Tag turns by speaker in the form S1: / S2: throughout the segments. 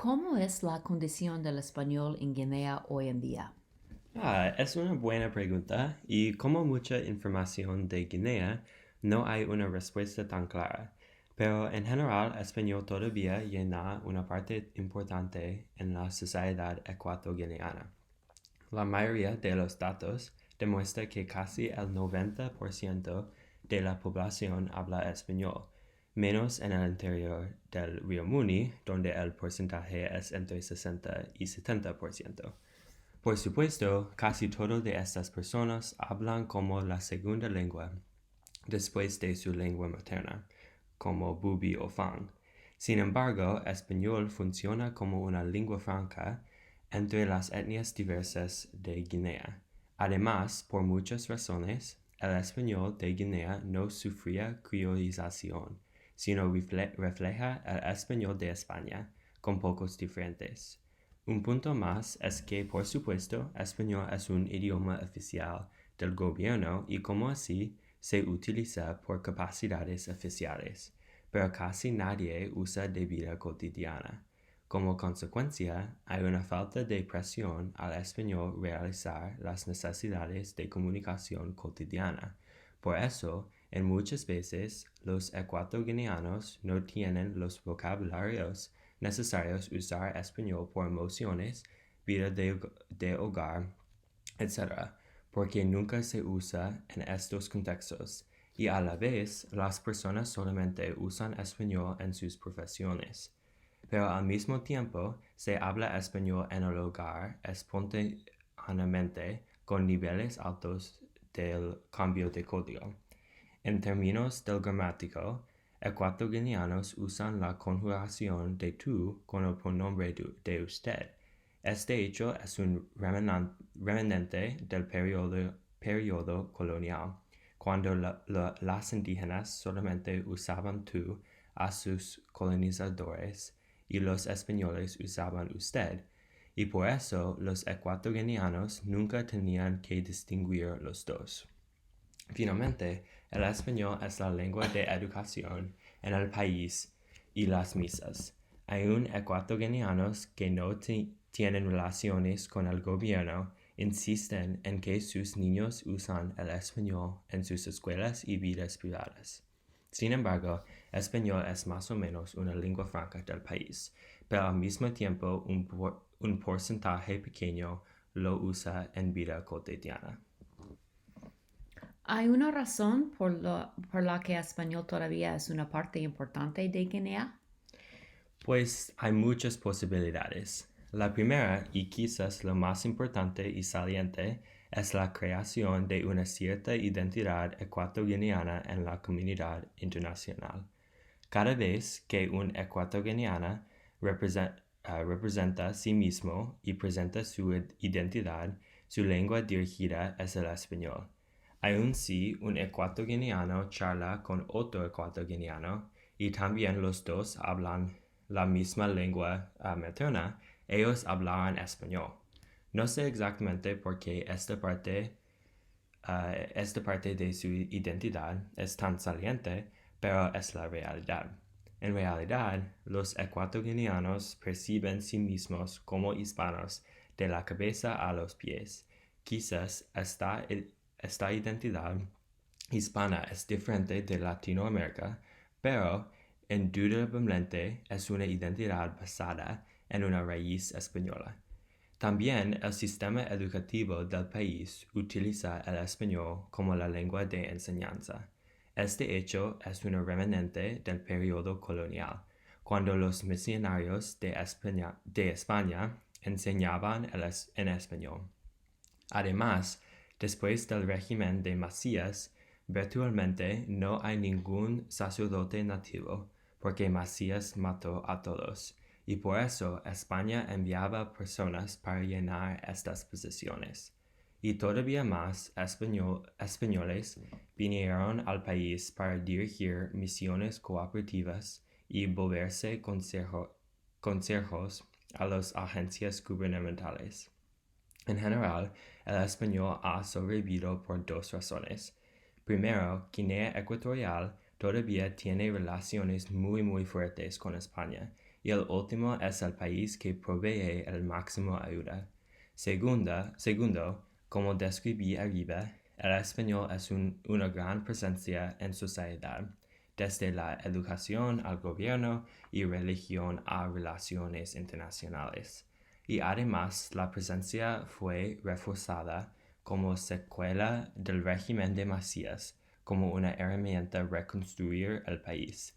S1: ¿Cómo es la condición del español en Guinea hoy en día?
S2: Es una buena pregunta y como mucha información de Guinea, no hay una respuesta tan clara. Pero en general, español todavía llena una parte importante en la sociedad ecuatoguineana. La mayoría de los datos demuestra que casi el 90% de la población habla español, menos en el interior del río Muni, donde el porcentaje es entre 60 y 70%. Por supuesto, casi todas de estas personas hablan como la segunda lengua después de su lengua materna, como Bubi o Fang. Sin embargo, español funciona como una lengua franca entre las etnias diversas de Guinea. Además, por muchas razones, el español de Guinea no sufría criollización, sino refleja el español de España, con pocos diferentes. Un punto más es que, por supuesto, español es un idioma oficial del gobierno y como así se utiliza por capacidades oficiales, pero casi nadie usa de vida cotidiana. Como consecuencia, hay una falta de presión al español realizar las necesidades de comunicación cotidiana. Por eso, en muchas veces, los ecuatoguineanos no tienen los vocabularios necesarios usar español por emociones, vida de hogar, etc., porque nunca se usa en estos contextos, y a la vez las personas solamente usan español en sus profesiones. Pero al mismo tiempo se habla español en el hogar espontáneamente con niveles altos del cambio de código. En términos del gramático, ecuatoguineanos usan la conjugación de tú con el pronombre de usted. Este hecho es un remanente del periodo colonial, cuando las indígenas solamente usaban tú a sus colonizadores y los españoles usaban usted, y por eso los ecuatoguineanos nunca tenían que distinguir los dos. Finalmente, el español es la lengua de educación en el país y las misas. Hay ecuatoguineanos que no tienen relaciones con el gobierno, insisten en que sus niños usan el español en sus escuelas y vidas privadas. Sin embargo, español es más o menos una lengua franca del país, pero al mismo tiempo un porcentaje pequeño lo usa en vida cotidiana.
S1: ¿Hay una razón por la que español todavía es una parte importante de Guinea?
S2: Pues hay muchas posibilidades. La primera, y quizás lo más importante y saliente, es la creación de una cierta identidad ecuatoguineana en la comunidad internacional. Cada vez que un ecuatoguineana representa a sí mismo y presenta su identidad, su lengua dirigida es el español. Aun si un ecuatoguineano charla con otro ecuatoguineano y también los dos hablan la misma lengua materna, ellos hablaban español. No sé exactamente por qué esta parte de su identidad es tan saliente, pero es la realidad. En realidad, los ecuatoguineanos perciben sí mismos como hispanos de la cabeza a los pies. Quizás esta identidad hispana es diferente de Latinoamérica, pero indudablemente es una identidad basada en una raíz española. También el sistema educativo del país utiliza el español como la lengua de enseñanza. Este hecho es un remanente del periodo colonial, cuando los misionarios de España enseñaban en español. Además, después del régimen de Macías, virtualmente no hay ningún sacerdote nativo, porque Macías mató a todos, y por eso España enviaba personas para llenar estas posiciones. Y todavía más españoles vinieron al país para dirigir misiones cooperativas y volverse consejos a las agencias gubernamentales. En general, el español ha sobrevivido por dos razones. Primero, Guinea Ecuatorial todavía tiene relaciones muy fuertes con España, y el último es el país que provee el máximo ayuda. Segundo, como describí arriba, el español es una gran presencia en sociedad, desde la educación al gobierno y religión a relaciones internacionales. Y además la presencia fue reforzada como secuela del régimen de Macías, como una herramienta reconstruir el país.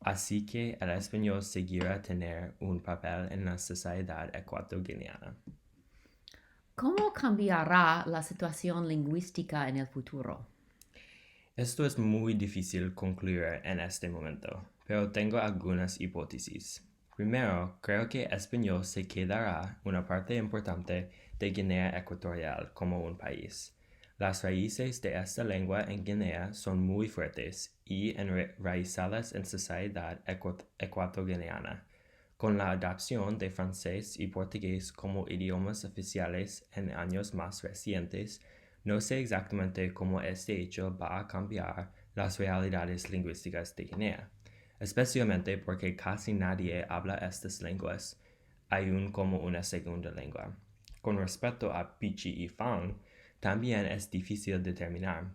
S2: Así que el español seguirá tener un papel en la sociedad ecuatoguineana.
S1: ¿Cómo cambiará la situación lingüística en el futuro?
S2: Esto es muy difícil concluir en este momento, pero tengo algunas hipótesis. Primero, creo que español se quedará una parte importante de Guinea Ecuatorial como un país. Las raíces de esta lengua en Guinea son muy fuertes y enraizadas en sociedad ecuatoguineana. Con la adopción de francés y portugués como idiomas oficiales en años más recientes, no sé exactamente cómo este hecho va a cambiar las realidades lingüísticas de Guinea, especialmente porque casi nadie habla estas lenguas, aún como una segunda lengua. Con respecto a Pichi y Fang, también es difícil determinar,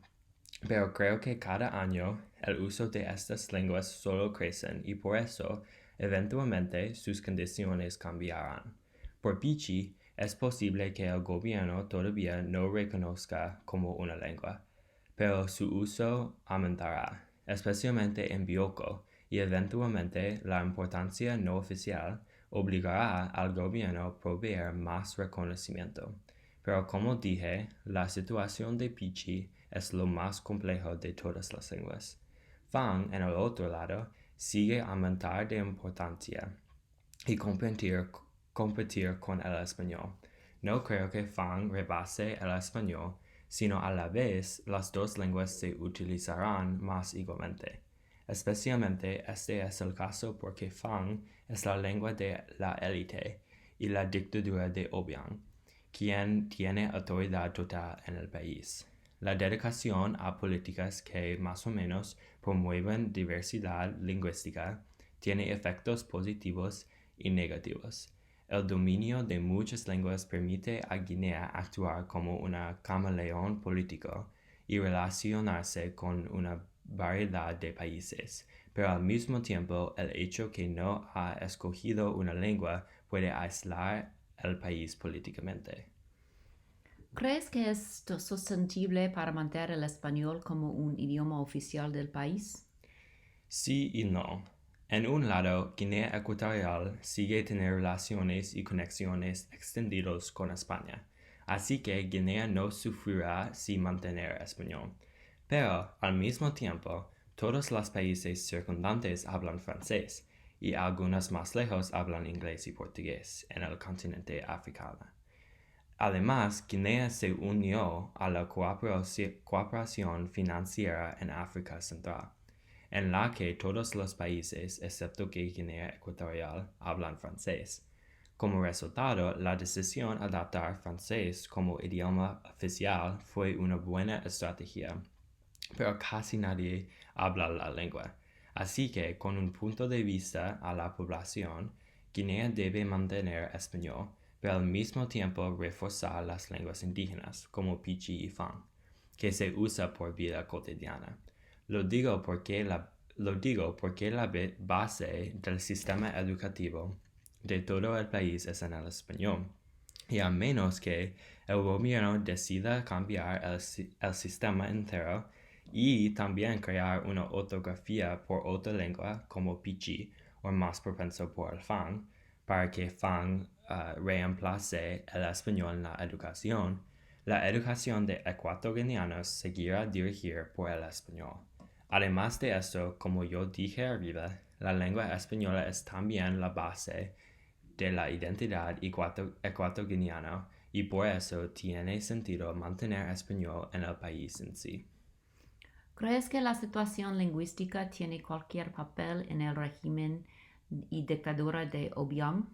S2: pero creo que cada año el uso de estas lenguas solo crecen y por eso, eventualmente, sus condiciones cambiarán. Por Pichi, es posible que el gobierno todavía no reconozca como una lengua, pero su uso aumentará, especialmente en Bioko, y eventualmente la importancia no oficial obligará al gobierno a proveer más reconocimiento. Pero como dije, la situación de Pichi es lo más complejo de todas las lenguas. Fang, en el otro lado, sigue a aumentar de importancia y competir con el español. No creo que Fang rebase el español, sino a la vez las dos lenguas se utilizarán más igualmente. Especialmente este es el caso porque Fang es la lengua de la élite y la dictadura de Obiang, quien tiene autoridad total en el país. La dedicación a políticas que más o menos promueven diversidad lingüística tiene efectos positivos y negativos. El dominio de muchas lenguas permite a Guinea actuar como un camaleón político y relacionarse con una variedad de países, pero al mismo tiempo el hecho que no ha escogido una lengua puede aislar el país políticamente.
S1: ¿Crees que es sostenible para mantener el español como un idioma oficial del país?
S2: Sí y no. En un lado, Guinea Ecuatorial sigue teniendo relaciones y conexiones extendidos con España, así que Guinea no sufrirá sin mantener español. Pero, al mismo tiempo, todos los países circundantes hablan francés, y algunos más lejos hablan inglés y portugués en el continente africano. Además, Guinea se unió a la cooperación financiera en África Central, en la que todos los países, excepto que Guinea Ecuatorial, hablan francés. Como resultado, la decisión de adoptar francés como idioma oficial fue una buena estrategia, pero casi nadie habla la lengua. Así que, con un punto de vista a la población, Guinea debe mantener español, pero al mismo tiempo reforzar las lenguas indígenas, como Pichi y Fang, que se usa por vida cotidiana. Lo digo porque la base del sistema educativo de todo el país es en el español, y a menos que el gobierno decida cambiar el sistema entero y también crear una ortografía por otra lengua como Pichi o más propenso por el Fang, para que Fang reemplace el español en la educación de ecuatorianos seguirá dirigida por el español. Además de esto, como yo dije arriba, la lengua española es también la base de la identidad ecuatoriana y por eso tiene sentido mantener español en el país en sí.
S1: ¿Crees que la situación lingüística tiene cualquier papel en el régimen y dictadura de Obiang?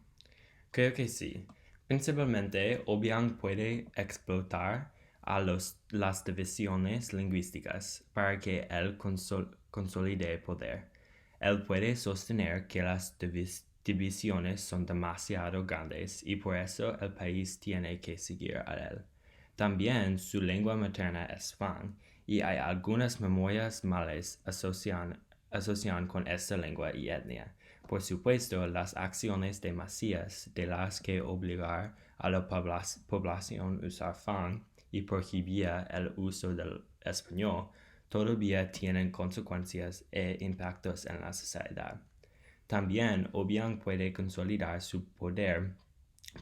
S2: Creo que sí. Principalmente, Obiang puede explotar a las divisiones lingüísticas para que él consolide poder. Él puede sostener que las divisiones son demasiado grandes y por eso el país tiene que seguir a él. También su lengua materna es Fang y hay algunas memorias malas asocian con esta lengua y etnia. Por supuesto, las acciones de Macías de las que obligar a la población a usar Fang y prohibía el uso del español todavía tienen consecuencias e impactos en la sociedad. También Obiang puede consolidar su poder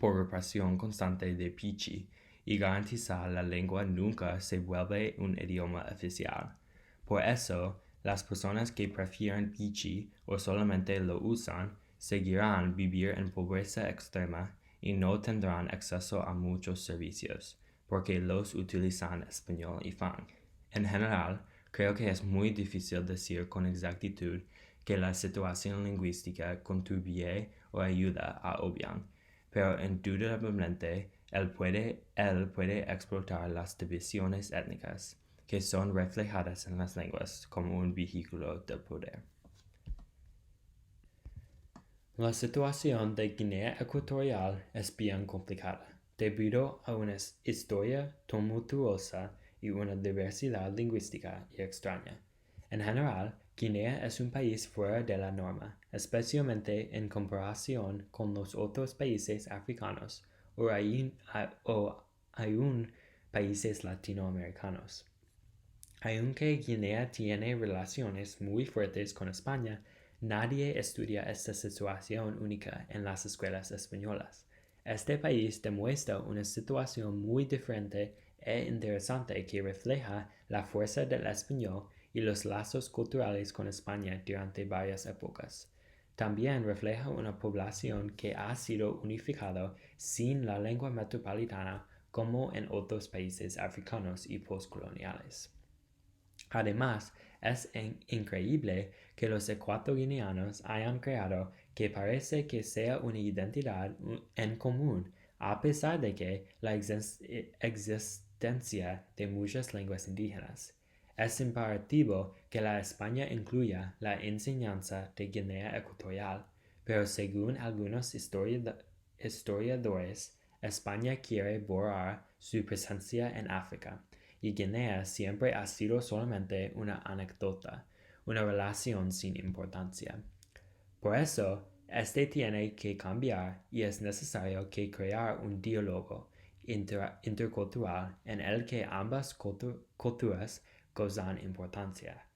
S2: por represión constante de Pichi y garantizar la lengua nunca se vuelve un idioma oficial. Por eso, las personas que prefieren Pichi o solamente lo usan seguirán vivir en pobreza extrema y no tendrán acceso a muchos servicios, porque los utilizan español y Fang. En general, creo que es muy difícil decir con exactitud que la situación lingüística contribuye o ayuda a Obiang, pero indudablemente él puede explotar las divisiones étnicas que son reflejadas en las lenguas como un vehículo de poder. La situación de Guinea Ecuatorial es bien complicada, debido a una historia tumultuosa y una diversidad lingüística y extraña. En general, Guinea es un país fuera de la norma, especialmente en comparación con los otros países africanos o aún países latinoamericanos. Aunque Guinea tiene relaciones muy fuertes con España, nadie estudia esta situación única en las escuelas españolas. Este país demuestra una situación muy diferente e interesante que refleja la fuerza del español y los lazos culturales con España durante varias épocas. También refleja una población que ha sido unificada sin la lengua metropolitana como en otros países africanos y postcoloniales. Además, es increíble que los ecuatoguineanos hayan creado que parece que sea una identidad en común, a pesar de que la existencia de muchas lenguas indígenas. Es imperativo que la España incluya la enseñanza de Guinea Ecuatorial, pero según algunos historiadores, España quiere borrar su presencia en África y Guinea siempre ha sido solamente una anécdota, una relación sin importancia. Por eso, este tiene que cambiar y es necesario que crear un diálogo intercultural en el que ambas culturas gozan importancia.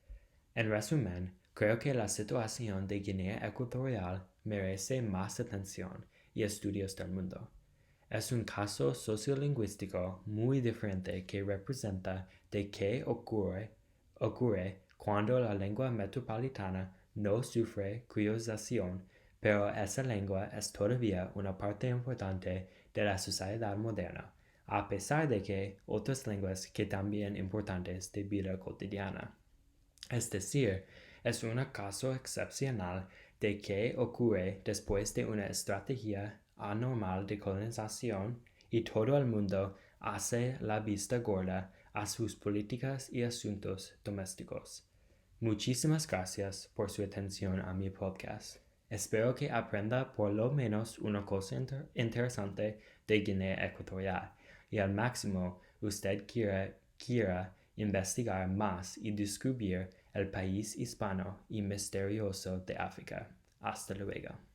S2: En resumen, creo que la situación de Guinea Ecuatorial merece más atención y estudios del mundo. Es un caso sociolingüístico muy diferente que representa de qué ocurre cuando la lengua metropolitana no sufre criollización, pero esa lengua es todavía una parte importante de la sociedad moderna, a pesar de que otras lenguas que también importantes de vida cotidiana. Es decir, es un caso excepcional de qué ocurre después de una estrategia anormal de colonización y todo el mundo hace la vista gorda a sus políticas y asuntos domésticos. Muchísimas gracias por su atención a mi podcast. Espero que aprenda por lo menos una cosa interesante de Guinea Ecuatorial y al máximo usted quiera investigar más y descubrir el país hispano y misterioso de África. Hasta luego.